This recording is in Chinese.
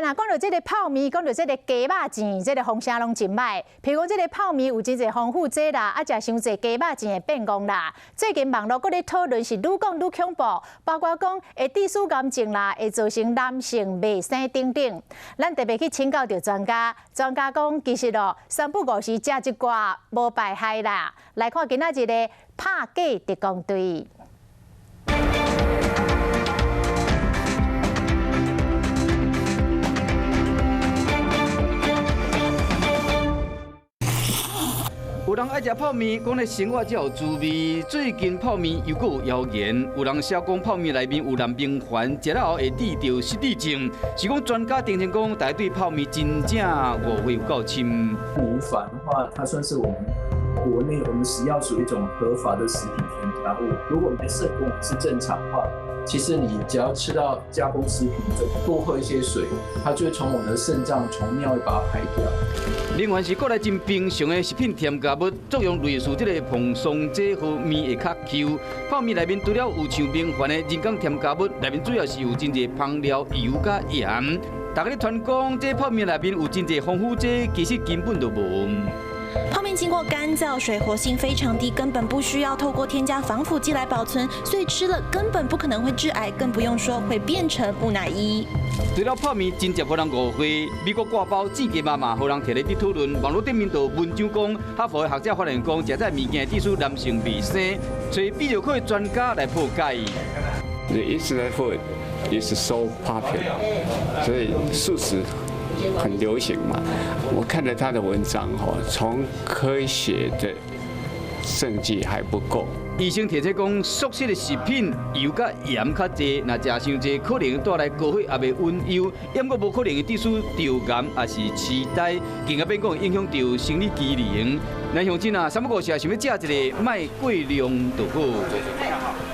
来若讲到这个泡面，讲到这个鸡肉钱，这个风声拢真歹。譬如讲这个泡面有真侪防腐剂啦，啊，食伤侪鸡肉钱会变戆啦。最近网络搁咧讨论是愈讲愈恐怖，包括讲会致死癌症啦，会造成男性袂生等等。咱特别去请教着专家，专家讲其实三不五时食一寡无败害啦。来看今仔日的拍假特工队。 有人爱食泡面，讲咧生活才有滋味。最近泡面又有谣言，有人写讲泡面内面有蓝冰环，食了后会致到失智症。是讲专家定称讲，大家对泡面真正误会有够深。米粉的话，它算是我们国内我们食药署一种合法的食品添加物。如果你的肾功能是正常的话，其实你只要吃到加工食品，多喝一些水，它就会从我们的肾脏从尿会把它排掉。 另外是国内真平常的食品添加物，作用类似这个蓬松剂，和面会较 Q。泡面内面除了有像冰环的人工添加物，内面主要是有真侪香料、油甲盐。大家咧传讲这泡面内面有真侪防腐剂，其实根本就无。 泡面经过干燥，水活性非常低，根本不需要透过添加防腐剂来保存，所以吃了根本不可能会致癌，更不用说会变成木乃伊。除了泡面真正互人误会，美国挂包志鸡妈妈互人摕来讨论。网络顶面有文章讲，哈佛的学者发现讲，食这物件致使男性未生，所以必须靠专家来破解。The Internet food is so popular， 所以素食 很流行嘛，我看了他的文章从科学的证据还不够。医生提醒讲，素食的食品油甲盐较济，若食伤济，可能带来高血压的温忧，也毋过无可能会致使着癌，也是痴呆，更加变讲影响到生理机能。咱乡亲啊，三不五时想要食一个，莫过量就好。